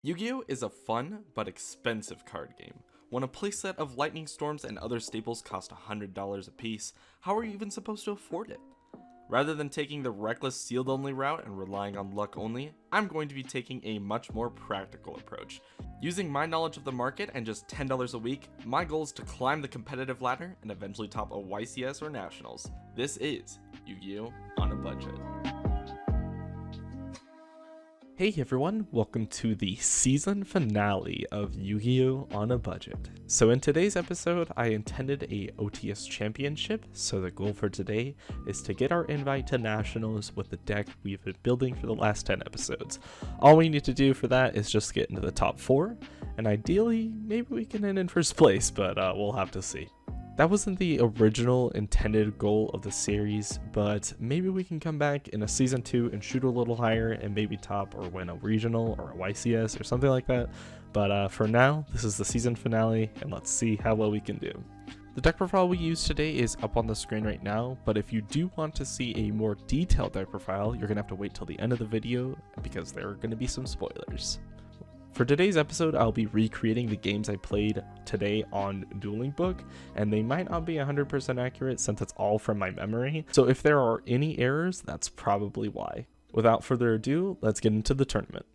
Yu-Gi-Oh! Is a fun but expensive card game. When a playset of lightning storms and other staples cost $100 a piece, how are you even supposed to afford it? Rather than taking the reckless sealed only route and relying on luck only, I'm going to be taking a much more practical approach. Using my knowledge of the market and just $10 a week, my goal is to climb the competitive ladder and eventually top a YCS or Nationals. This is Yu-Gi-Oh! On a Budget. Hey everyone, welcome to the season finale of Yu-Gi-Oh! On a Budget. So in today's episode, I intended a OTS Championship, so the goal for today is to get our invite to Nationals with the deck we've been building for the last 10 episodes. All we need to do for that is just get into the top 4, and ideally, maybe we can end in first place, but we'll have to see. That wasn't the original intended goal of the series, but maybe we can come back in a season 2 and shoot a little higher and maybe top or win a regional or a YCS or something like that. But for now, this is the season finale and let's see how well we can do. The deck profile we use today is up on the screen right now, but if you do want to see a more detailed deck profile, you're going to have to wait till the end of the video because there are going to be some spoilers. For today's episode, I'll be recreating the games I played today on Dueling Book, and they might not be 100% accurate since it's all from my memory, so if there are any errors, that's probably why. Without further ado, let's get into the tournament.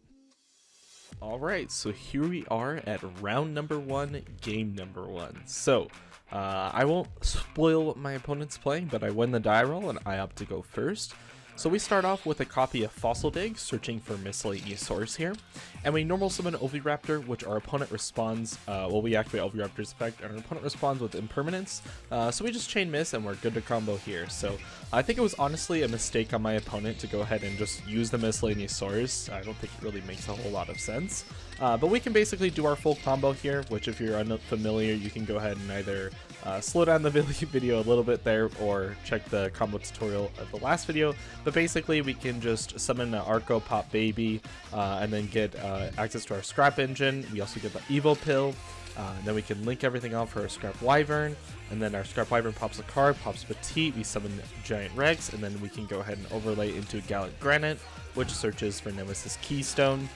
Alright, so here we are at round number 1, game number 1. So, I won't spoil what my opponent's playing, but I win the die roll and I opt to go first. So we start off with a copy of Fossil Dig, searching for miscellaneous source here, and we normal summon Oviraptor, which our opponent responds, we activate Oviraptor's effect, and our opponent responds with Impermanence, so we just chain miss and we're good to combo here. So I think it was honestly a mistake on my opponent to go ahead and just use the miscellaneous source. I don't think it really makes a whole lot of sense, but we can basically do our full combo here, which if you're unfamiliar, you can go ahead and either slow down the video a little bit there or check the combo tutorial of the last video. But basically we can just summon an Arco Pop Baby and then get access to our Scrap Engine. We also get the Evo Pill, and then we can link everything off for our Scrap Wyvern, and then our Scrap Wyvern pops a card, pops Petite, we summon Giant Rex, and then we can go ahead and overlay into Gallic Granite, which searches for Nemesis Keystone.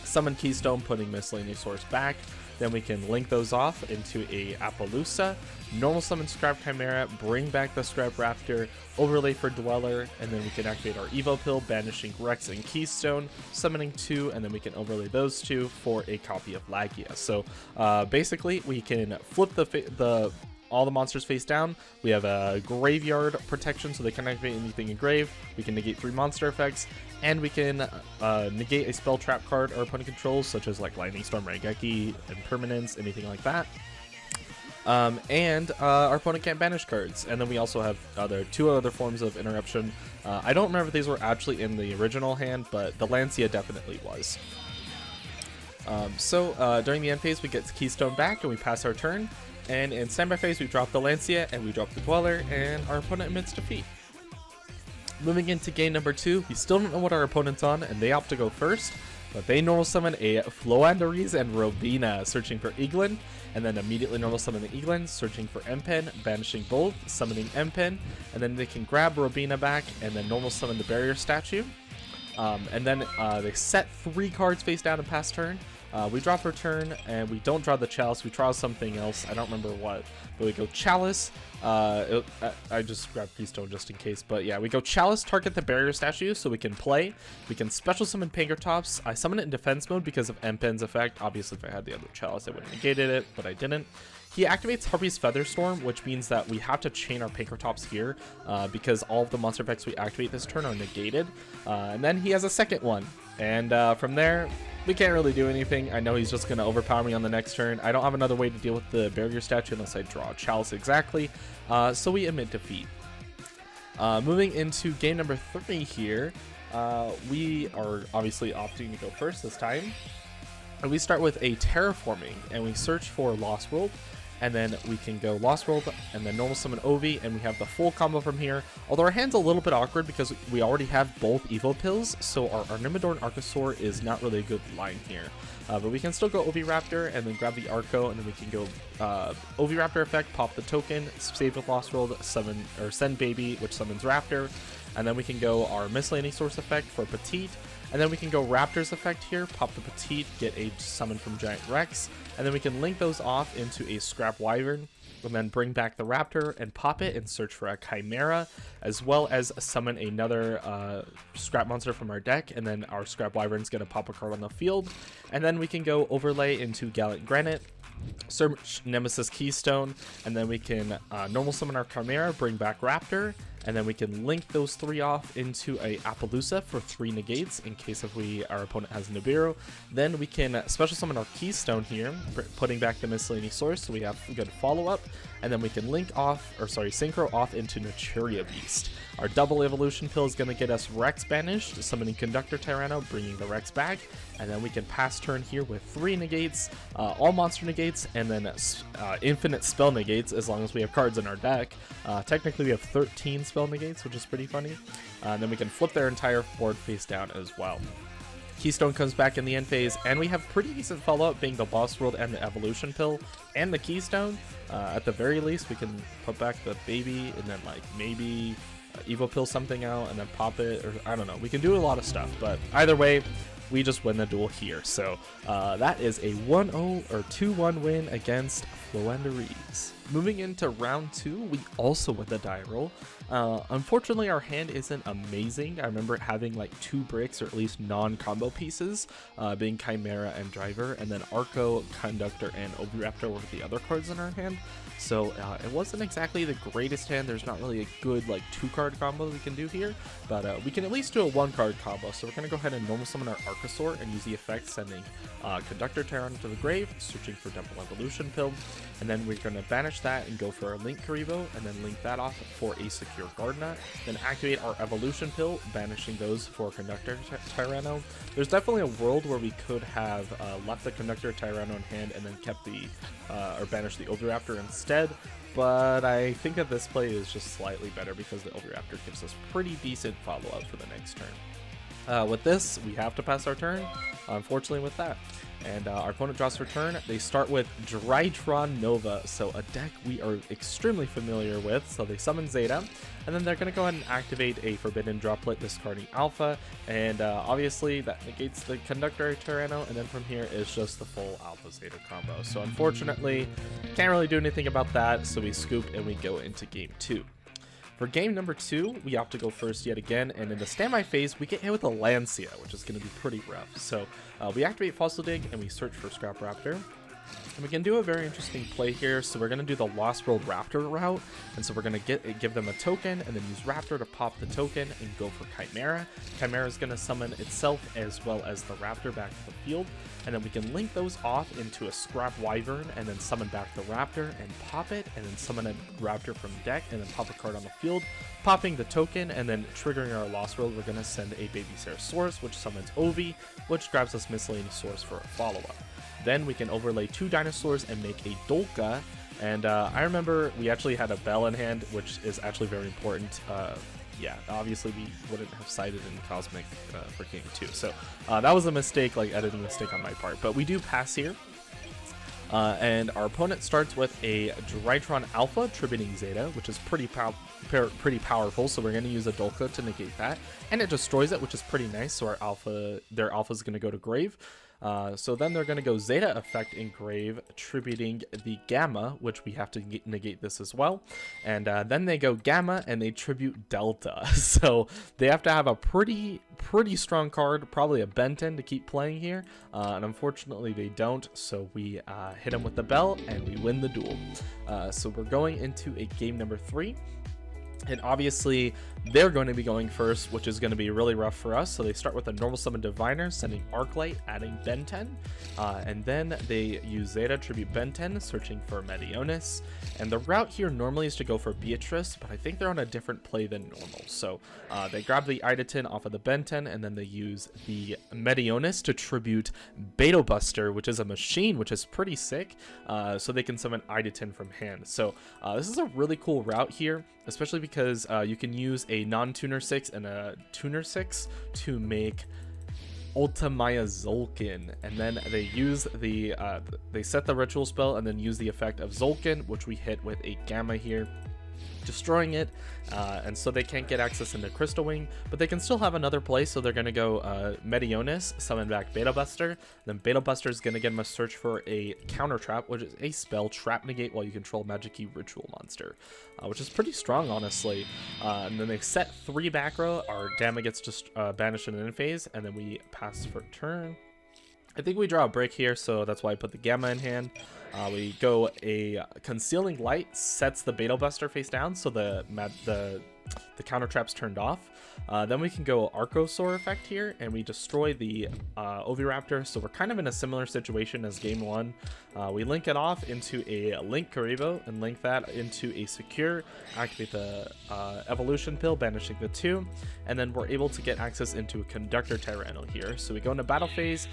Summon Keystone, putting miscellaneous source back. Then we can link those off into a Appaloosa, normal summon Scrap Chimera, bring back the Scrap Raptor, overlay for Dweller, and then we can activate our Evo Pill, banishing Rex and Keystone, summoning 2, and then we can overlay those 2 for a copy of Lagia. So basically we can flip all the monsters face down. We have a graveyard protection, so they can activate anything in grave. We can negate 3 monster effects, and we can negate a spell trap card our opponent controls, such as like Lightning Storm, Raigeki, Impermanence, anything like that. And our opponent can't banish cards. And then we also have 2 other forms of interruption. I don't remember if these were actually in the original hand, but the Lancia definitely was. During the end phase, we get Keystone back and we pass our turn. And in standby phase, we drop the Lancia and we drop the Dweller, and our opponent admits defeat. Moving into game number 2, we still don't know what our opponent's on, and they opt to go first, but they normal summon a Floanderize and Robina, searching for Eaglin, and then immediately normal summon the Eaglin, searching for Empen, banishing both, summoning Empen, and then they can grab Robina back, and then normal summon the Barrier Statue. And then they set 3 cards face down and pass turn. We drop our turn, and we don't draw the Chalice, we draw something else, I don't remember what, but we go Chalice. I just grabbed Keystone just in case, but yeah, we go Chalice, target the Barrier Statue so we can play. We can special summon Pankratops. I summon it in defense mode because of Empen's effect. Obviously if I had the other Chalice I would have negated it, but I didn't. He activates Harpy's Featherstorm, which means that we have to chain our Pankratops here because all of the monster effects we activate this turn are negated. And then he has a second one, and from there we can't really do anything. I know he's just going to overpower me on the next turn. I don't have another way to deal with the Barrier Statue unless I draw Chalice exactly, so we admit defeat. Moving into game number 3 here, we are obviously opting to go first this time. And we start with a Terraforming, and we search for Lost World. And then we can go Lost World and then normal summon Ovi, and we have the full combo from here. Although our hand's a little bit awkward because we already have both Evo Pills, so our Nimodor and Archosaur is not really a good line here. But we can still go Oviraptor and then grab the Arco, and then we can go Oviraptor effect, pop the token, save with Lost World, summon or send Baby, which summons Raptor, and then we can go our Miscellaneous Source effect for Petite, And then we can go Raptor's effect here, pop the Petite, get a summon from Giant Rex, and then we can link those off into a Scrap Wyvern, and then bring back the Raptor and pop it and search for a Chimera, as well as summon another Scrap Monster from our deck, and then our Scrap Wyvern's going to pop a card on the field. And then we can go overlay into Gallant Granite, search Nemesis Keystone, and then we can normal summon our Chimera, bring back Raptor, and then we can link those 3 off into a Appaloosa for 3 negates in case if our opponent has Nibiru. Then we can special summon our Keystone here, putting back the Miscellaneous Source, so we have a good follow-up. And then we can synchro off into Naturia Beast. Our double evolution pill is going to get us Rex banished, summoning Conductor Tyranno, bringing the Rex back. And then we can pass turn here with 3 negates, all monster negates, and then infinite spell negates as long as we have cards in our deck. Technically we have 13 spell negates, which is pretty funny. And then we can flip their entire board face down as well. Keystone comes back in the end phase, and we have pretty decent follow-up being the Boss World and the Evolution Pill and the Keystone. At the very least, we can put back the baby and then like maybe Evo Pill something out and then pop it, or I don't know. We can do a lot of stuff, but either way, we just win the duel here. So that is a 1-0 or 2-1 win against Floenderies. Moving into round 2, we also win the die roll. Unfortunately, our hand isn't amazing. I remember having like 2 bricks or at least non-combo pieces, being Chimera and Driver, and then Arco, Conductor, and Oviraptor were the other cards in our hand. So it wasn't exactly the greatest hand. There's not really a good like 2-card combo we can do here, but we can at least do a 1-card combo. So we're going to go ahead and normal summon our Archosaur and use the effect sending Conductor Tyranno to the grave, searching for Double Evolution Pill, and then we're going to banish that and go for a Link Karibo, and then link that off for a Secure Gardener, then activate our Evolution Pill, banishing those for Conductor Tyranno. There's definitely a world where we could have left the Conductor Tyranno in hand and then kept the or banished the Oviraptor instead, but I think that this play is just slightly better because the Oviraptor gives us pretty decent follow-up for the next turn. With this, we have to pass our turn, unfortunately with that. And our opponent draws their turn. They start with Drytron Nova, so a deck we are extremely familiar with. So they summon Zeta, and then they're going to go ahead and activate a Forbidden Droplet, discarding Alpha, and obviously that negates the Conductor Tyranno, and then from here is just the full Alpha Zeta combo. So unfortunately, can't really do anything about that, so we scoop and we go into game 2. For game number 2, we opt to go first yet again, and in the standby phase, we get hit with a Lancia, which is going to be pretty rough. So we activate Fossil Dig, and we search for Scrap Raptor. And we can do a very interesting play here. So we're going to do the Lost World Raptor route, and so we're going to give them a token, and then use Raptor to pop the token and go for Chimera. Chimera is going to summon itself as well as the Raptor back to the field, and then we can link those off into a Scrap Wyvern, and then summon back the Raptor and pop it, and then summon a Raptor from deck, and then pop a card on the field, popping the token, and then triggering our Lost World. We're going to send a Baby Saurus, which summons Ovi, which grabs us Miscellaneous Source for a follow-up. Then we can overlay 2 dinosaurs and make a Dolka. And I remember we actually had a Bell in hand, which is actually very important. Yeah, obviously we wouldn't have sided in Cosmic for game 2. So that was a mistake, like editing mistake on my part. But we do pass here. And our opponent starts with a Drytron Alpha, tributing Zeta, which is pretty powerful. So we're going to use a Dolka to negate that. And it destroys it, which is pretty nice. So their Alpha is going to go to grave. So then they're going to go Zeta effect in grave, tributing the Gamma, which we have to negate this as well. And then they go Gamma and they tribute Delta. So they have to have a pretty strong card, probably a Benton to keep playing here. And unfortunately they don't. So we hit them with the Bell and we win the duel. So we're going into a game number 3. And obviously, they're going to be going first, which is going to be really rough for us. So they start with a normal summon Diviner, sending Arclight, adding Ben 10. And then they use Zeta, tribute Ben 10, searching for Medionis. And the route here normally is to go for Beatrice, but I think they're on a different play than normal. So they grab the Idaten off of the Ben 10, and then they use the Medionis to tribute Beto Buster, which is a machine, which is pretty sick. So they can summon Idaten from hand. So this is a really cool route here, especially because you can use a non-tuner 6 and a tuner 6 to make Ultimaya Zolkin, and then they use they set the ritual spell and then use the effect of Zolkin, which we hit with a Gamma here. destroying it, and so they can't get access into Crystal Wing, but they can still have another play. So they're going to go Meteonis, summon back Beta Buster, then Beta Buster is going to get him a search for a counter trap, which is a spell, Trap Negate while you control Magic Key Ritual monster, which is pretty strong, honestly. And then they set 3 back row, our Gamma gets just banished in an end phase, and then we pass for turn. I think we draw a break here, so that's why I put the Gamma in hand. We go a Concealing Light, sets the Beta Buster face down, so the counter trap's turned off. Then we can go Archosaur effect here, and we destroy the Oviraptor, so we're kind of in a similar situation as game 1. We link it off into a Link Karibo, and link that into a Secure, activate the Evolution Pill, banishing the 2, and then we're able to get access into a Conductor Tyranno here. So we go into battle phase,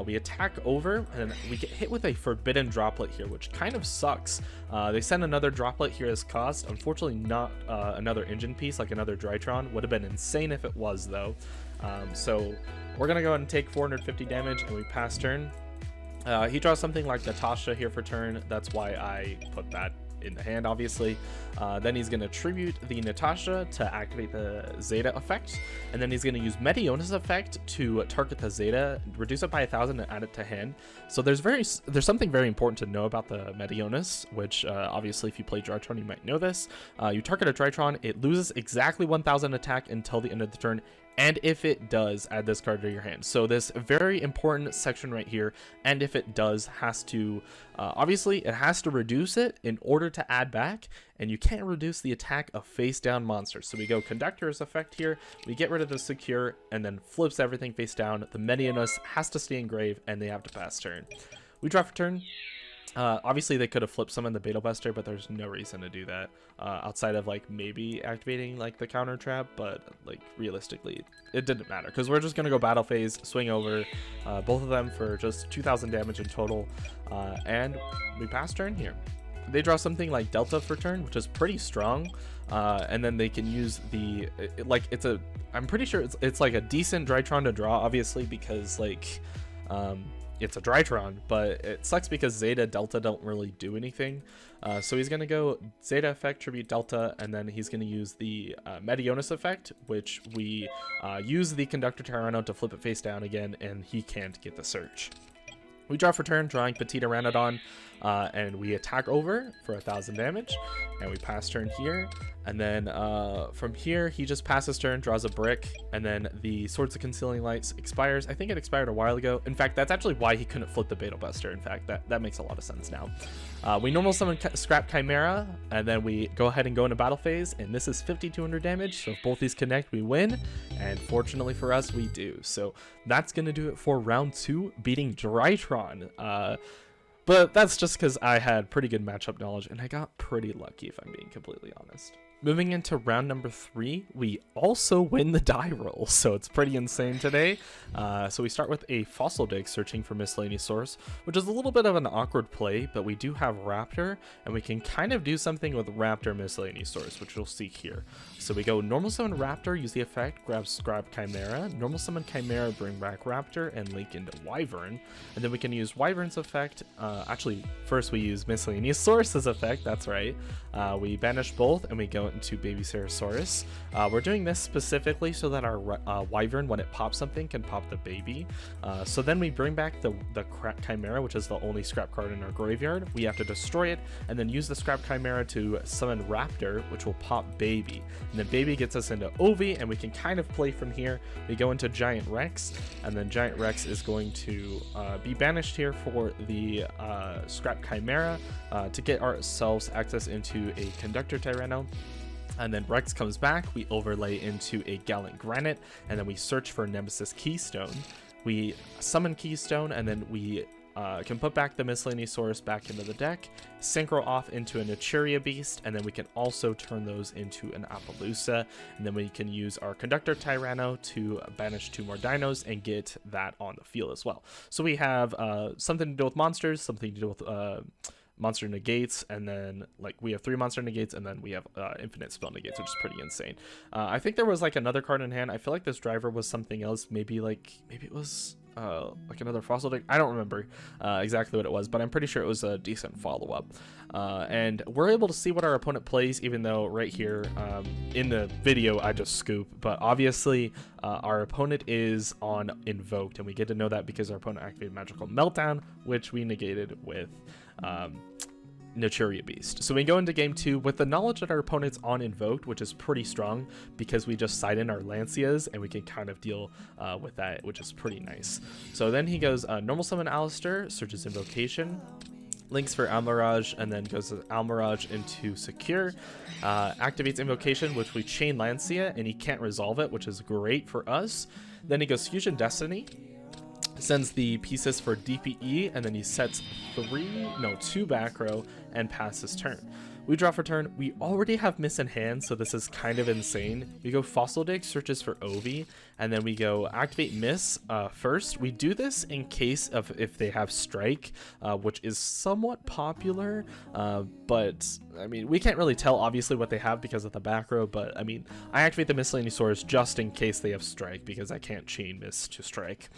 we attack over, and we get hit with a Forbidden Droplet here, which kind of sucks. They send another Droplet here as cost, unfortunately not another engine piece like another Drytron. Would have been insane if it was, though. So we're gonna go ahead and take 450 damage, and we pass turn. He draws something like Natasha here for turn. That's why I put that in the hand, obviously. Then he's going to tribute the Natasha to activate the Zeta effect, and then he's going to use Meteonis effect to target the Zeta, reduce it by 1,000 and add it to hand. So there's something very important to know about the Meteonis, which obviously if you play Drytron you might know this. You target a Drytron, it loses exactly 1,000 attack until the end of the turn, and if it does, add this card to your hand. So this very important section right here, and if it does, has to, obviously it has to reduce it in order to add back, and you can't reduce the attack of face down monsters. So we go Conductor's effect here, we get rid of the Secure, and then flips everything face down. The Meteonis has to stay in grave, and they have to pass turn. We draw for turn. Obviously they could have flipped some in the Beta Buster, but there's no reason to do that outside of like maybe activating like the counter trap, but like realistically it didn't matter because we're just gonna go battle phase, swing over both of them for just 2,000 damage in total, and we pass turn here. They draw something like Delta for turn, which is pretty strong, and then they can use the I'm pretty sure it's like a decent Drytron to draw, obviously, because like it's a Drytron, but it sucks because Zeta, Delta don't really do anything. So he's going to go Zeta effect, tribute Delta, and then he's going to use the Meteonis effect, which we use the Conductor Tyranno to flip it face down again, and he can't get the search. We draw for turn, drawing Petite Pteranodon, and we attack over for 1,000 damage, and we pass turn here. And then from here, he just passes turn, draws a brick, and then the Swords of Concealing Lights expires. I think it expired a while ago. In fact, that's actually why he couldn't flip the Beta Buster. In fact, that makes a lot of sense now. We normal summon Scrap Chimera, and then we go ahead and go into battle phase, and this is 5,200 damage, so if both these connect, we win, and fortunately for us, we do. So that's going to do it for round 2, beating Drytron. But that's just because I had pretty good matchup knowledge, and I got pretty lucky, if I'm being completely honest. Moving into round number 3, we also win the die roll, so it's pretty insane today. So we start with a Fossil Dig searching for Miscellaneous Source, which is a little bit of an awkward play, but we do have Raptor, and we can kind of do something with Raptor Miscellaneous Source, which we'll see here. So we go Normal Summon Raptor, use the effect, grab Scrap Chimera, Normal Summon Chimera, bring back Raptor, and link into Wyvern. And then we can use Wyvern's effect. Actually, first we use Miscellaneous Source's effect, that's right. We banish both, and we go into Baby Ceratosaurus. We're doing this specifically so that our Wyvern, when it pops something, can pop the baby. So then we bring back the Chimera, which is the only scrap card in our graveyard. We have to destroy it, and then use the Scrap Chimera to summon Raptor, which will pop Baby. And then Baby gets us into Ovi, and we can kind of play from here. We go into Giant Rex, and then Giant Rex is going to be banished here for the Scrap Chimera to get ourselves access into a Conductor Tyranno. And then Rex comes back, we overlay into a Gallant Granite, and then we search for Nemesis Keystone. We summon Keystone, and then we can put back the Miscellaneous Source back into the deck, synchro off into a Naturia Beast, and then we can also turn those into an Appaloosa, and then we can use our Conductor Tyranno to banish 2 more dinos and get that on the field as well. So we have something to do with monsters, something to do with monster negates, and then like we have 3 monster negates, and then we have infinite spell negates, which is pretty insane. I think there was like another card in hand. I feel like this driver was something else. Maybe it was like another fossil dig. I don't remember exactly what it was, but I'm pretty sure it was a decent follow-up. And we're able to see what our opponent plays, even though right here in the video I just scoop. But obviously our opponent is on Invoked, and we get to know that because our opponent activated Magical Meltdown, which we negated with Naturia Beast. So we go into game 2 with the knowledge that our opponent's on Invoked, which is pretty strong because we just side in our Lancias and we can kind of deal with that, which is pretty nice. So then he goes normal summon Alistair, searches Invocation, links for Almirage, and then goes Almirage into Secure, activates Invocation, which we chain Lancia, and he can't resolve it, which is great for us. Then he goes Fusion Destiny, sends the pieces for DPE, and then he sets 2 back row and passes turn. We draw for turn. We already have Miss in hand, so this is kind of insane. We go Fossil Dig, searches for Ovi, and then we go activate Miss first. We do this in case of if they have Strike, which is somewhat popular, but I mean, we can't really tell obviously what they have because of the back row, but I mean, I activate the Miscellaneous Source just in case they have Strike because I can't chain Miss to Strike.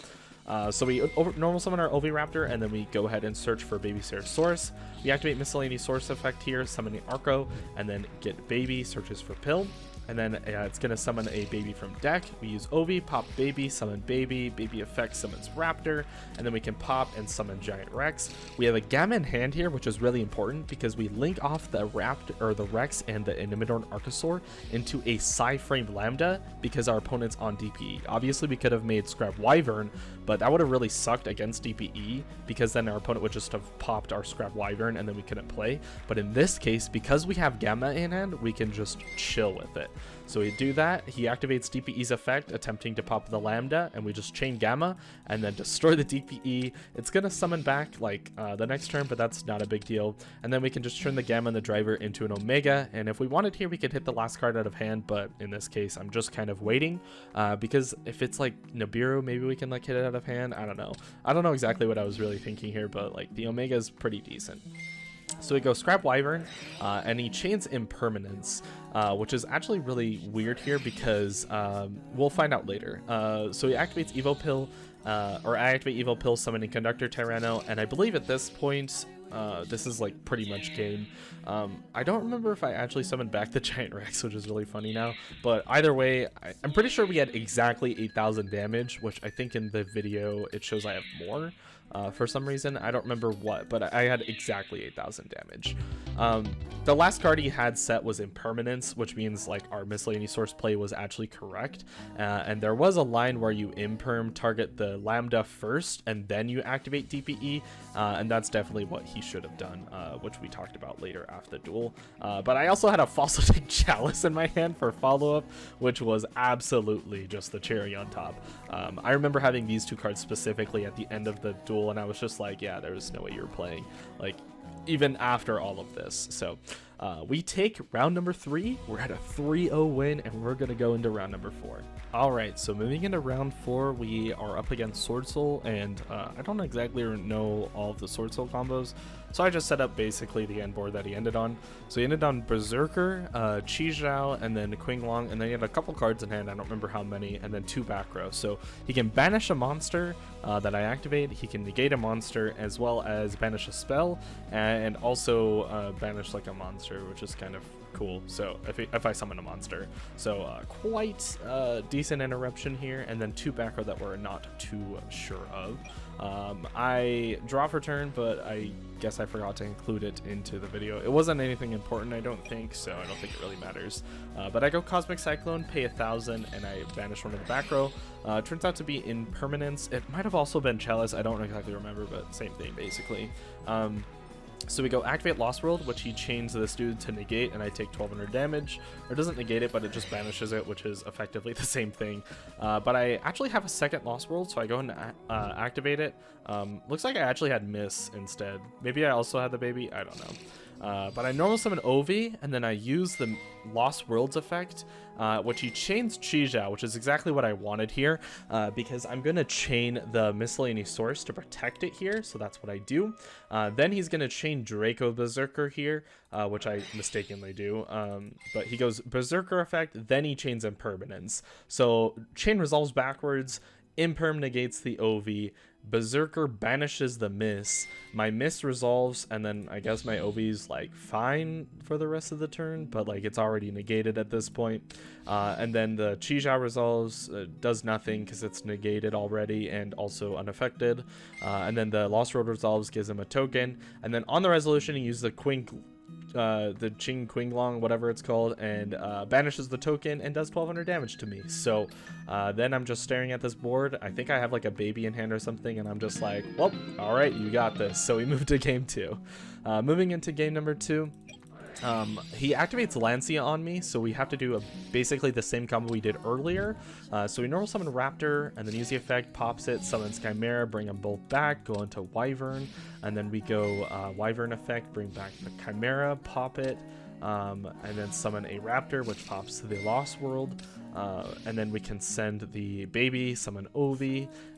So we normal summon our Oviraptor, and then we go ahead and search for Babysitter Source. We activate Miscellaneous Source effect here, summon the Arco, and then get Baby, searches for Pill. And then it's going to summon a baby from deck. We use Ovi, pop Baby, summon Baby, Baby effect summons Raptor, and then we can pop and summon Giant Rex. We have a Gamma in hand here, which is really important because we link off the Raptor or the Rex and the Inimidorn Archosaur into a Psy-Frame Lambda because our opponent's on DPE. Obviously, we could have made Scrap Wyvern, but that would have really sucked against DPE because then our opponent would just have popped our Scrap Wyvern and then we couldn't play. But in this case, because we have Gamma in hand, we can just chill with it. So we do that, he activates DPE's effect, attempting to pop the Lambda, and we just chain Gamma, and then destroy the DPE. It's gonna summon back, like, the next turn, but that's not a big deal. And then we can just turn the Gamma and the Driver into an Omega, and if we wanted here, we could hit the last card out of hand, but in this case, I'm just kind of waiting, because if it's, like, Nibiru, maybe we can, like, hit it out of hand, I don't know. I don't know exactly what I was really thinking here, but, like, the Omega is pretty decent. So we go Scrap Wyvern, and he chains Impermanence, which is actually really weird here because we'll find out later. So he activates Evo Pill, or I activate Evo Pill, summoning Conductor Tyranno, and I believe at this point, this is like pretty much game. I don't remember if I actually summoned back the Giant Rex, which is really funny now, but either way, I'm pretty sure we had exactly 8,000 damage, which I think in the video it shows I have more. For some reason, I don't remember what, but I had exactly 8,000 damage. The last card he had set was Impermanence, which means like our Miscellaneous Source play was actually correct. And there was a line where you Imperm target the Lambda first, and then you activate DPE, and that's definitely what he should have done, which we talked about later after the duel. But I also had a Fossil Dig Chalice in my hand for follow-up, which was absolutely just the cherry on top. I remember having these two cards specifically at the end of the duel, and I was just like, yeah, there's no way you're playing, like, even after all of this. So we take round number 3. We're at a 3-0 win, and we're gonna go into round number 4. All right, so moving into round 4, we are up against Sword Soul, and I don't exactly know all of the Sword Soul combos, so I just set up basically the end board that he ended on. So he ended on Berserker, Chi Zhao, and then Qing Long, and then he had a couple cards in hand, I don't remember how many, and then 2 back row. So he can banish a monster that I activate, he can negate a monster, as well as banish a spell, and also banish like a monster, which is kind of cool. So if I summon a monster, so quite decent interruption here, and then 2 back row that we're not too sure of. I draw for turn, but I guess I forgot to include it into the video. It wasn't anything important, I don't think, so I don't think it really matters. But I go Cosmic Cyclone, pay 1,000, and I banish one of the back row. Turns out to be Impermanence. It might have also been Chalice, I don't exactly remember, but same thing basically. So we go activate Lost World, which he chains this dude to negate, and I take 1,200 damage. Or it doesn't negate it, but it just banishes it, which is effectively the same thing. But I actually have a second Lost World, so I go and activate it. Looks like I actually had Miss instead. Maybe I also had the baby, I don't know. But I normal summon Ovi, and then I use the Lost Worlds effect, which he chains Chi Zhao, which is exactly what I wanted here, because I'm going to chain the Miscellaneous Source to protect it here, so that's what I do. Then he's going to chain Draco Berserker here, which I mistakenly do, but he goes Berserker effect, then he chains Impermanence. So chain resolves backwards, Imperm negates the OV. Berserker banishes the miss. My miss resolves, and then I guess my OV's like fine for the rest of the turn, but like it's already negated at this point. And then the Chijia resolves, does nothing because it's negated already and also unaffected. And then the Lost World resolves, gives him a token. And then on the resolution, he uses the Qing Qinglong, whatever it's called, and banishes the token and does 1200 damage to me. So then I'm just staring at this board. I think I have like a baby in hand or something, and I'm just like, well, all right, you got this. So we moved to game 2. Moving into game number 2. He activates Lancia on me, so we have to do basically the same combo we did earlier. So we normal summon Raptor, and then use the effect, pops it, summons Chimera, bring them both back, go into Wyvern, and then we go Wyvern effect, bring back the Chimera, pop it, and then summon a Raptor, which pops to the Lost World. And then we can send the baby, summon OV,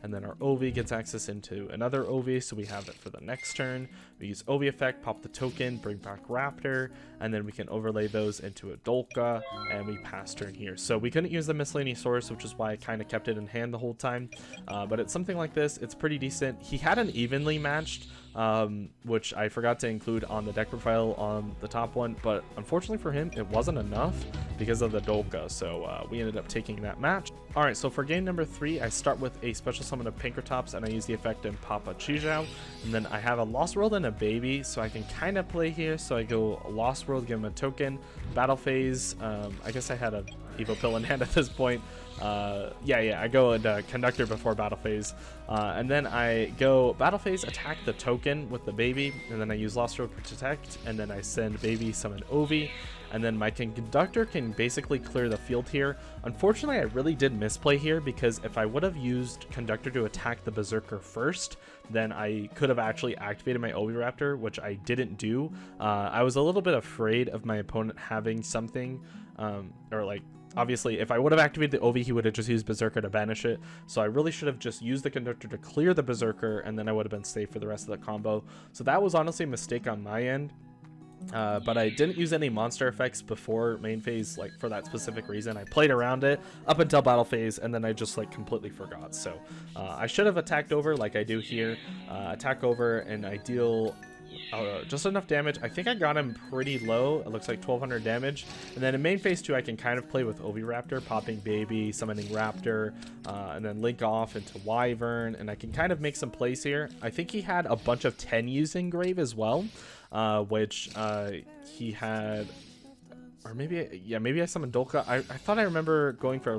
and then our OV gets access into another OV, so we have it for the next turn. We use OV effect, pop the token, bring back Raptor, and then we can overlay those into a Dolka, and we pass turn here. So we couldn't use the Miscellany Source, which is why I kind of kept it in hand the whole time. But it's something like this. It's pretty decent. He had an evenly matched, which I forgot to include on the deck profile on the top one, but unfortunately for him, it wasn't enough because of the Dolka, so we ended up taking that match. Alright, so for game number 3, I start with a special summon of Pinkertops, and I use the effect and pop a Chijia, and then I have a Lost World and a baby, so I can kind of play here. So I go Lost World, give him a token, battle phase. I guess I had a Evo Pill in hand at this point. I go into Conductor before battle phase, and then I go battle phase, attack the token with the baby, and then I use Lost World to protect, and then I send baby, summon Ovi, and then my Conductor can basically clear the field here. Unfortunately, I really did misplay here, because if I would have used Conductor to attack the Berserker first, then I could have actually activated my Oviraptor, which I didn't do. I was a little bit afraid of my opponent having something, or like, obviously, if I would have activated the OV, he would have just used Berserker to banish it. So I really should have just used the Conductor to clear the Berserker, and then I would have been safe for the rest of the combo. So that was honestly a mistake on my end. But I didn't use any monster effects before main phase, like for that specific reason. I played around it up until battle phase, and then I just like completely forgot. So I should have attacked over like I do here. Attack over, and I deal just enough damage. I think I got him pretty low. It looks like 1200 damage. And then in main phase 2, I can kind of play with Oviraptor, popping baby, summoning Raptor, and then link off into Wyvern, and I can kind of make some plays here. I think he had a bunch of 10 using Grave as well, which he had, or maybe I summoned Dolka. I thought I remember going for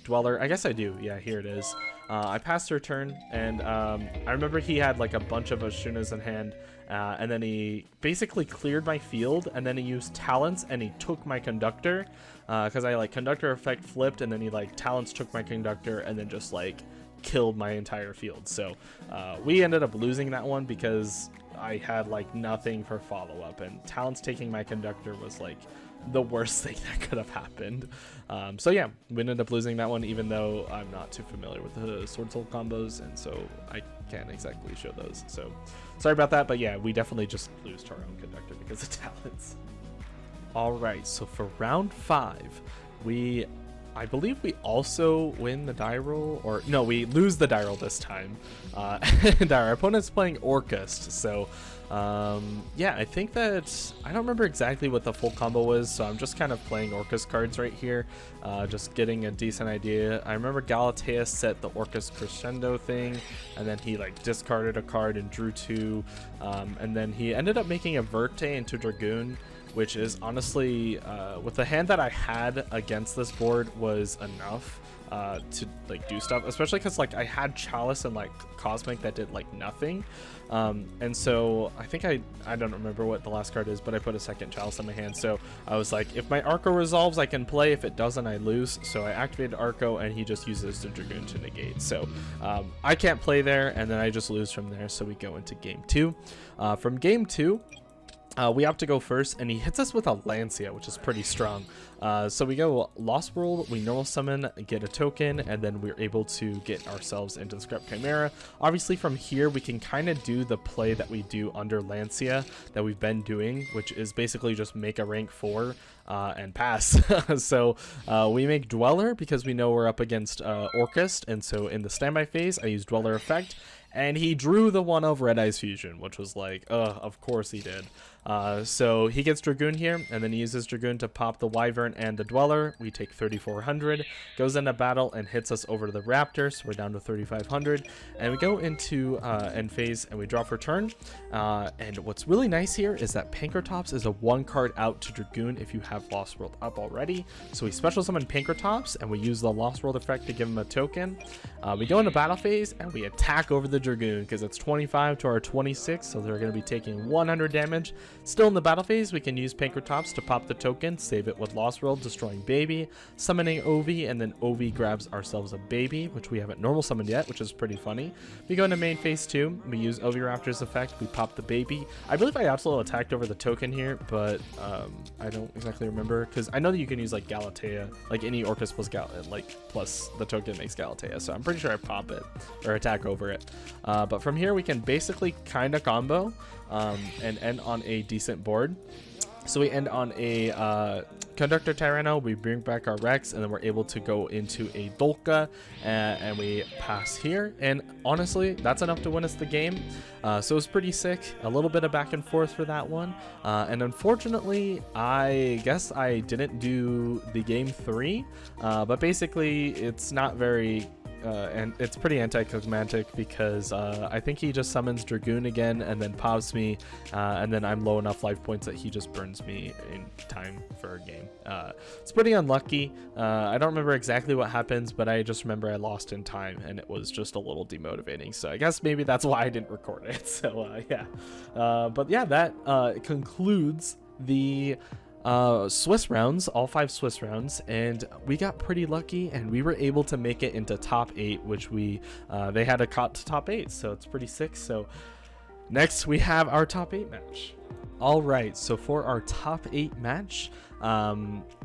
Dweller. I guess I do. Yeah, here it is. I passed her turn, and I remember he had like a bunch of Ashunas in hand, and then he basically cleared my field, and then he used Talents, and he took my Conductor, because I like Conductor effect flipped, and then he like Talents took my Conductor, and then just like killed my entire field. So we ended up losing that one because I had like nothing for follow-up, and Talents taking my Conductor was like the worst thing that could have happened. So yeah, we ended up losing that one, even though I'm not too familiar with the Sword Soul combos, and so I can't exactly show those. So sorry about that, but yeah, we definitely just lose to our own Conductor because of Talents. Alright, so for round 5, I believe we also win the die roll, or no, we lose the die roll this time, and our opponent's playing Orcust. So yeah, I think that I don't remember exactly what the full combo was, so I'm just kind of playing Orcust cards right here, just getting a decent idea. I remember Galateus set the Orcust Crescendo thing, and then he like discarded a card and drew 2, and then he ended up making a Verte into Dragoon, which is honestly, with the hand that I had against this board, was enough to like do stuff, especially because like I had Chalice and like Cosmic that did like nothing, and so I think I don't remember what the last card is, but I put a second Chalice in my hand. So I was like, if my Arco resolves, I can play. If it doesn't, I lose. So I activated Arco, and he just uses the Dragoon to negate. So I can't play there, and then I just lose from there. So we go into game 2. From game 2, we opt to go first, and he hits us with a Lancia, which is pretty strong. So we go Lost World, we normal summon, get a token, and then we're able to get ourselves into the Scrap Chimera. Obviously from here we can kind of do the play that we do under Lancia that we've been doing, which is basically just make a rank 4 and pass. So we make Dweller because we know we're up against Orcust, and so in the standby phase I use Dweller effect, and he drew the one of Red Eyes Fusion, which was like, of course he did. So he gets Dragoon here, and then he uses Dragoon to pop the Wyvern and the Dweller. We take 3,400, goes into battle and hits us over to the Raptor, so we're down to 3,500. And we go into end phase and we draw for turn. And what's really nice here is that Pankratops is a 1 card out to Dragoon if you have Lost World up already. So we special summon Pankratops and we use the Lost World effect to give him a token. We go into battle phase and we attack over the Dragoon because it's 25 to our 26, so they're going to be taking 100 damage. Still in the battle phase, we can use Pankratops to pop the token, save it with Lost World, destroying Baby, summoning Ovi, and then Ovi grabs ourselves a Baby, which we haven't normal summoned yet, which is pretty funny. We go into main phase 2, we use Oviraptor's effect, we pop the Baby. I believe I also attacked over the token here, but I don't exactly remember, because I know that you can use like Galatea, like any Orcus plus plus the token makes Galatea, so I'm pretty sure I pop it, or attack over it. But from here we can basically kind of combo and end on a decent board. So we end on a Conductor Tyranno, we bring back our Rex, and then we're able to go into a Dolka, and we pass here. And honestly, that's enough to win us the game. So it was pretty sick. A little bit of back and forth for that one. And unfortunately, I guess I didn't do the game 3. But basically, it's not very... and it's pretty anticlimactic because I think he just summons Dragoon again and then pops me, and then I'm low enough life points that he just burns me in time for a game. It's pretty unlucky. I don't remember exactly what happens, but I just remember I lost in time and it was just a little demotivating. So I guess maybe that's why I didn't record it. So yeah. But yeah, that concludes the Swiss rounds, all 5 Swiss rounds, and we got pretty lucky and we were able to make it into top 8, which they had a cut to top 8, so it's pretty sick. So next we have our top 8 match. All right, so for our top 8 match,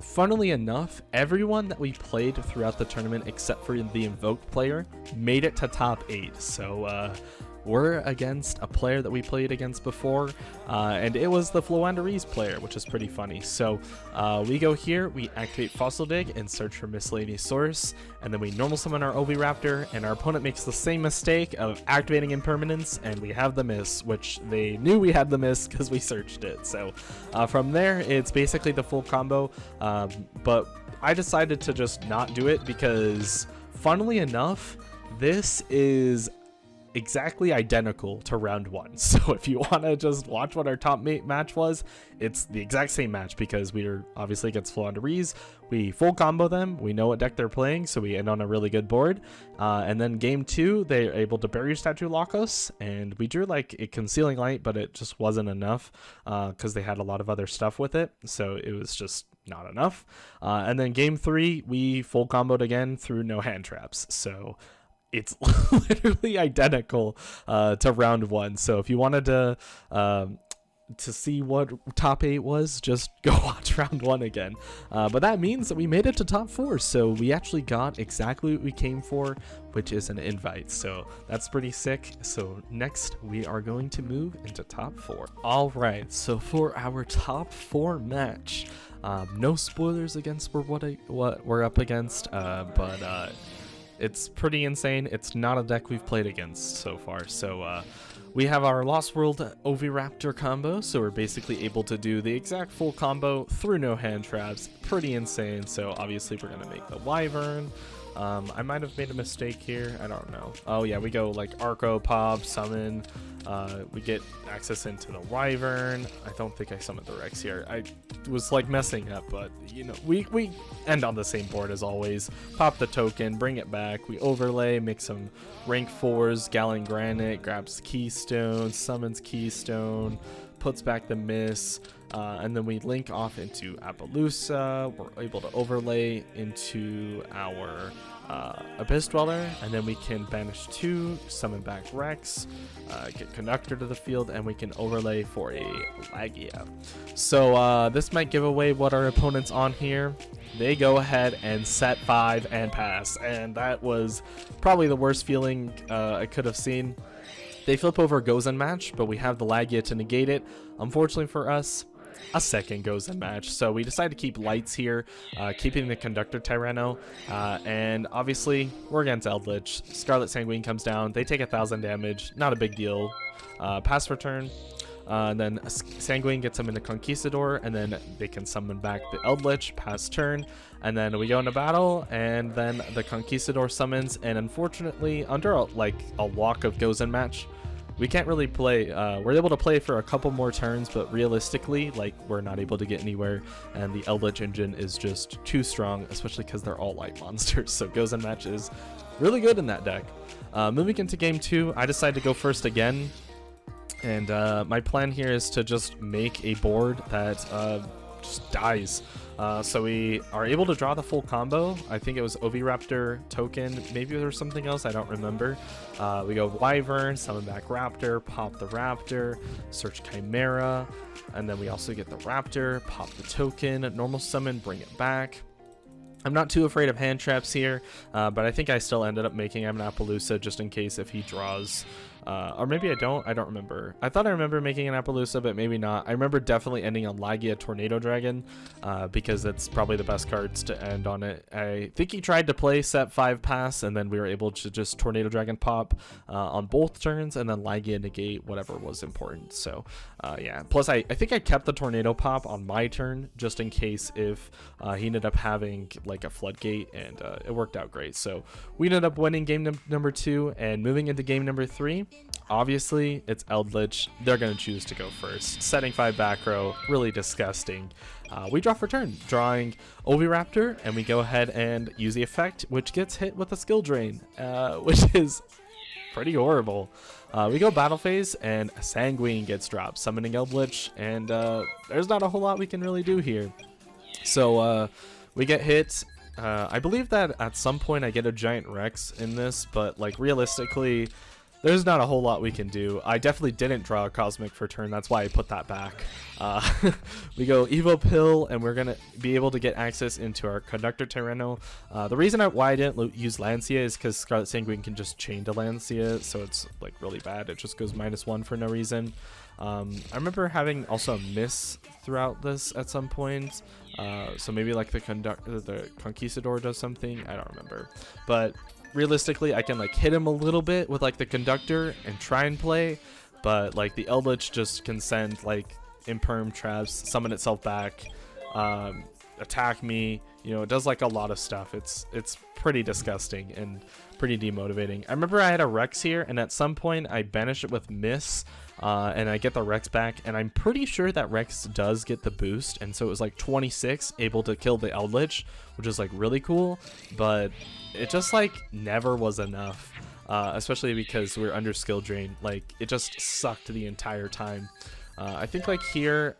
funnily enough, everyone that we played throughout the tournament except for the invoked player made it to top 8. So we're against a player that we played against before, and it was the Floanderies player, which is pretty funny. So we go here, we activate Fossil Dig and search for Miscellaneous Source, and then we normal summon our Oviraptor, and our opponent makes the same mistake of activating Impermanence, and we have the miss, which they knew we had the miss because we searched it. So from there, it's basically the full combo, but I decided to just not do it because, funnily enough, this is exactly identical to round 1. So if you want to just watch what our top 8 match was, it's the exact same match because we are obviously against Floanderies. We full combo them, we know what deck they're playing, so we end on a really good board. And then game 2, they're able to bury Statue Locos, and we drew like a Concealing Light, but it just wasn't enough because they had a lot of other stuff with it, so it was just not enough. And then game 3, we full comboed again through no hand traps, so it's literally identical to round 1. So if you wanted to see what top 8 was, just go watch round 1 again. But that means that we made it to top 4. So we actually got exactly what we came for, which is an invite. So that's pretty sick. So next we are going to move into top 4. All right. So for our top 4 match, no spoilers against what we're up against, but it's pretty insane. It's not a deck we've played against so far. So we have our Lost World Oviraptor combo, so we're basically able to do the exact full combo through no hand traps. Pretty insane. So obviously we're going to make the Wyvern. I might have made a mistake here. I don't know. Oh yeah, we go like Arco, Pob, Summon. We get access into the Wyvern. I don't think I summoned the Rex here. I was like messing up, but you know, we end on the same board as always. Pop the token, bring it back. We overlay, make some rank 4s, Gallon Granite, grabs Keystone, summons Keystone, puts back the miss, and then we link off into Appaloosa. We're able to overlay into our Abyss Dweller, and then we can banish 2, summon back Rex, get Conductor to the field, and we can overlay for a Lagia. So this might give away what our opponent's on here. They go ahead and set 5 and pass, and that was probably the worst feeling I could have seen. They flip over Gozen Match, but we have the Lagia to negate it. Unfortunately for us, a second Gozen Match, so we decide to keep Lights here, keeping the Conductor Tyranno, and obviously we're against Eldritch. Scarlet Sanguine comes down, they take 1,000 damage, not a big deal. Pass for turn, then Sanguine gets them into Conquistador, and then they can summon back the Eldritch, pass turn, and then we go into battle, and then the Conquistador summons, and unfortunately, under a walk of Gozen Match, we can't really play. We're able to play for a couple more turns, but realistically, we're not able to get anywhere, and the Eldritch engine is just too strong, especially because they're all light monsters, so Gozen Match is really good in that deck. Moving into game 2, I decide to go first again, and my plan here is to just make a board that just dies. So we are able to draw the full combo. I think it was Oviraptor token, maybe there was something else, I don't remember. We go Wyvern, summon back Raptor, pop the Raptor, search Chimera, and then we also get the Raptor, pop the token, normal summon, bring it back. I'm not too afraid of hand traps here, but I think I still ended up making Appaloosa just in case if he draws. Or maybe I don't remember. I thought I remember making an Appaloosa, but maybe not. I remember definitely ending on Lagia Tornado Dragon, because that's probably the best cards to end on it. I think he tried to play set 5 pass, and then we were able to just Tornado Dragon pop on both turns, and then Lagia negate whatever was important. So yeah, plus I think I kept the Tornado pop on my turn, just in case if he ended up having like a Floodgate, and it worked out great. So we ended up winning game number 2, and moving into game number 3. Obviously, it's Eldritch. They're going to choose to go first. Setting 5 back row, really disgusting. We draw for turn, drawing Oviraptor, and we go ahead and use the effect, which gets hit with a skill drain, which is pretty horrible. We go battle phase, and Sanguine gets dropped, summoning Eldritch, and there's not a whole lot we can really do here. So we get hit. I believe that at some point I get a giant Rex in this, but realistically, there's not a whole lot we can do. I definitely didn't draw a Cosmic for turn. That's why I put that back. We go Evo Pill, and we're going to be able to get access into our Conductor Tyranno. The reason why I didn't use Lancia is because Scarlet Sanguine can just chain to Lancia, so it's really bad. It just goes -1 for no reason. I remember having also a miss throughout this at some point. So maybe the Conquistador does something. I don't remember. But realistically, I can hit him a little bit with the Conductor and try and play, but the Eldritch just can send imperm traps, summon itself back, attack me. It does a lot of stuff. It's pretty disgusting and pretty demotivating. I remember I had a Rex here, and at some point I banish it with Miss, and I get the Rex back, and I'm pretty sure that Rex does get the boost, and so it was 26, able to kill the Eldritch, which is like really cool, but it just never was enough, especially because we're under skill drain. It just sucked the entire time. I think here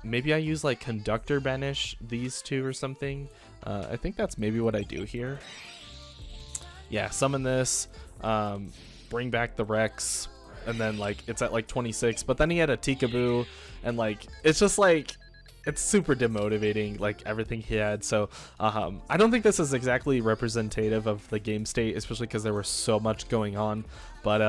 maybe I use Conductor banish these two or something. I think that's maybe what I do here. Yeah, summon this, bring back the Rex, and then it's at 26, but then he had a Tikaboo, and it's just it's super demotivating, everything he had. So I don't think this is exactly representative of the game state, especially because there was so much going on, but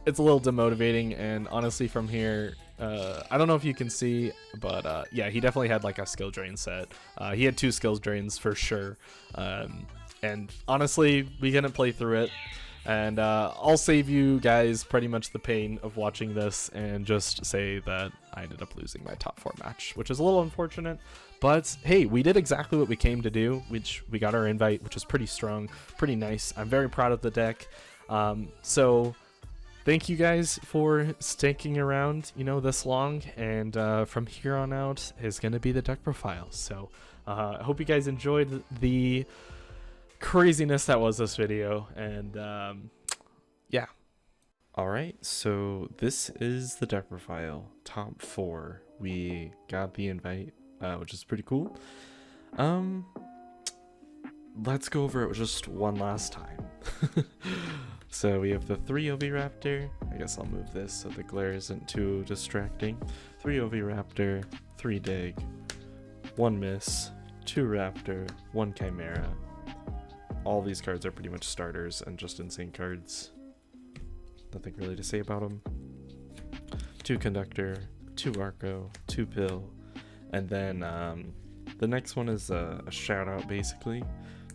it's a little demotivating. And honestly, from here, I don't know if you can see, but yeah, he definitely had a skill drain set. He had 2 skill drains for sure, and honestly, we couldn't play through it. And I'll save you guys pretty much the pain of watching this and just say that I ended up losing my top 4 match, which is a little unfortunate. But hey, we did exactly what we came to do, which we got our invite, which is pretty strong, pretty nice. I'm very proud of the deck. So thank you guys for sticking around, this long. And from here on out is going to be the deck profile. So I hope you guys enjoyed the craziness that was this video, and yeah. Alright, so this is the deck profile, top 4. We got the invite, which is pretty cool. let's go over it just one last time. So we have the 3 Oviraptor. I guess I'll move this so the glare isn't too distracting. 3 Oviraptor, 3 Dig, 1 Miss, 2 Raptor, 1 Chimera. All these cards are pretty much starters and just insane cards. Nothing really to say about them. 2 Conductor, 2 Arco, 2 Pill, and then the next one is a shout out basically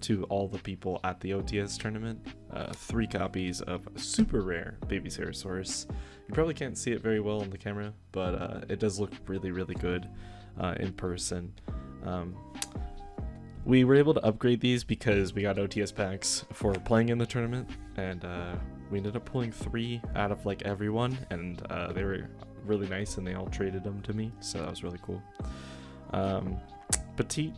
to all the people at the OTS tournament. 3 copies of super rare Baby Ceratosaurus. You probably can't see it very well on the camera, but it does look really, really good in person. We were able to upgrade these because we got OTS packs for playing in the tournament, and we ended up pulling 3 out of like everyone, and they were really nice and they all traded them to me, so that was really cool. Petite,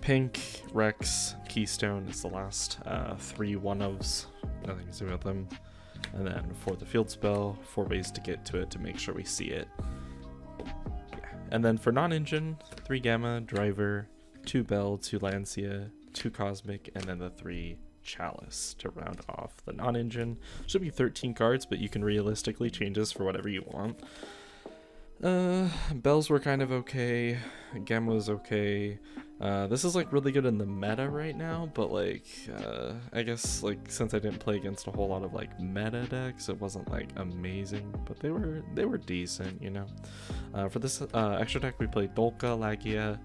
Pink, Rex, Keystone is the last 3 one-ofs. Nothing to say about them. And then for the field spell, 4 ways to get to it to make sure we see it. Yeah. And then for non-engine, 3 Gamma, Driver, 2 Bell, 2 Lancia, 2 Cosmic, and then the 3 Chalice to round off the non-engine. Should be 13 cards, but you can realistically change this for whatever you want. Bells were kind of okay. Gamma was okay. This is like really good in the meta right now, but like I guess like since I didn't play against a whole lot of like meta decks, it wasn't like amazing, but they were decent, you know. For this extra deck we played Dolka, Lagia,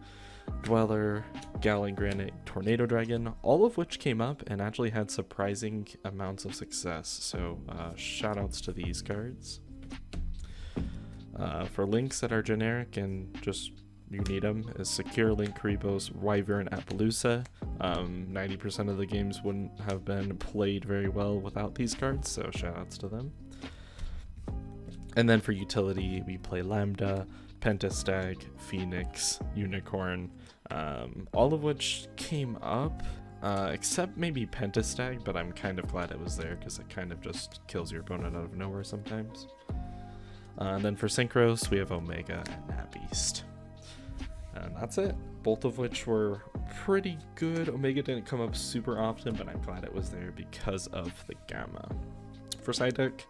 Dweller, Gallon Granite, Tornado Dragon, all of which came up and actually had surprising amounts of success, so shout outs to these cards. For links that are generic and just you need them is Secure, Link, Karibos, Wyvern, Appaloosa. 90% of the games wouldn't have been played very well without these cards, so shoutouts to them. And then for utility, we play Lambda, Pentastag, Phoenix, Unicorn, all of which came up, except maybe Pentastag, but I'm kind of glad it was there because it kind of just kills your opponent out of nowhere sometimes. And then for Synchros, we have Omega and Nabeast. And that's it. Both of which were pretty good. Omega didn't come up super often, but I'm glad it was there because of the Gamma. For side deck,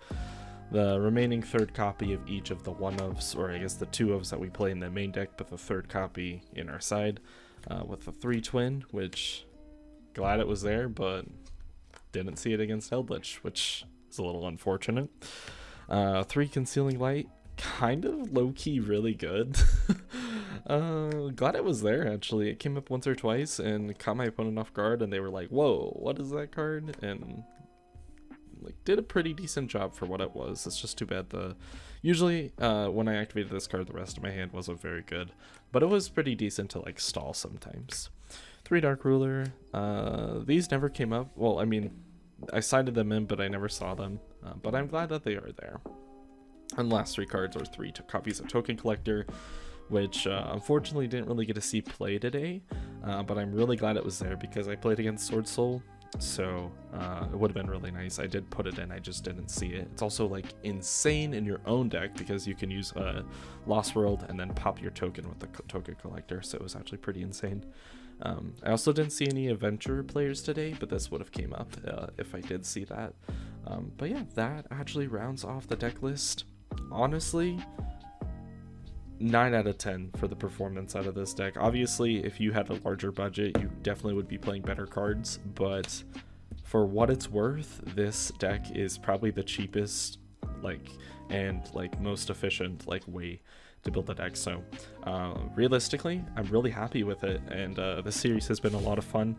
the remaining 3rd copy of each of the 1-ofs, or I guess the 2-ofs that we play in the main deck, but the 3rd copy in our side, with the 3 Twin, which glad it was there, but didn't see it against Eldritch, which is a little unfortunate. 3 Concealing Light, kind of low-key really good. Glad it was there, actually. It came up once or twice and caught my opponent off guard, and they were like, whoa, what is that card? And like did a pretty decent job for what it was. It's just too bad usually when I activated this card, the rest of my hand wasn't very good, but it was pretty decent to like stall sometimes. 3 Dark Ruler, these never came up. Well, I mean, I sided them in, but I never saw them, but I'm glad that they are there. And the last 3 cards are 3 copies of Token Collector, which unfortunately didn't really get to see play today, but I'm really glad it was there because I played against Sword Soul, so it would have been really nice. I did put it in, I just didn't see it. It's also like insane in your own deck because you can use Lost World and then pop your token with the Token Collector, so it was actually pretty insane. I also didn't see any Adventure players today, but this would have came up if I did see that. But yeah, that actually rounds off the deck list. Honestly, 9 out of 10 for the performance out of this deck. Obviously, if you had a larger budget, you definitely would be playing better cards, but for what it's worth, this deck is probably the cheapest and most efficient way to build the deck. So realistically, I'm really happy with it, and this series has been a lot of fun,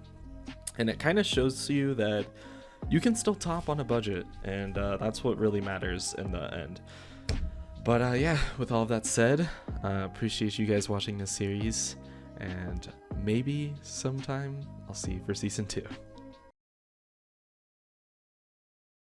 and it kind of shows you that you can still top on a budget, and that's what really matters in the end. But yeah, with all of that said, appreciate you guys watching this series, and maybe sometime I'll see you for season 2.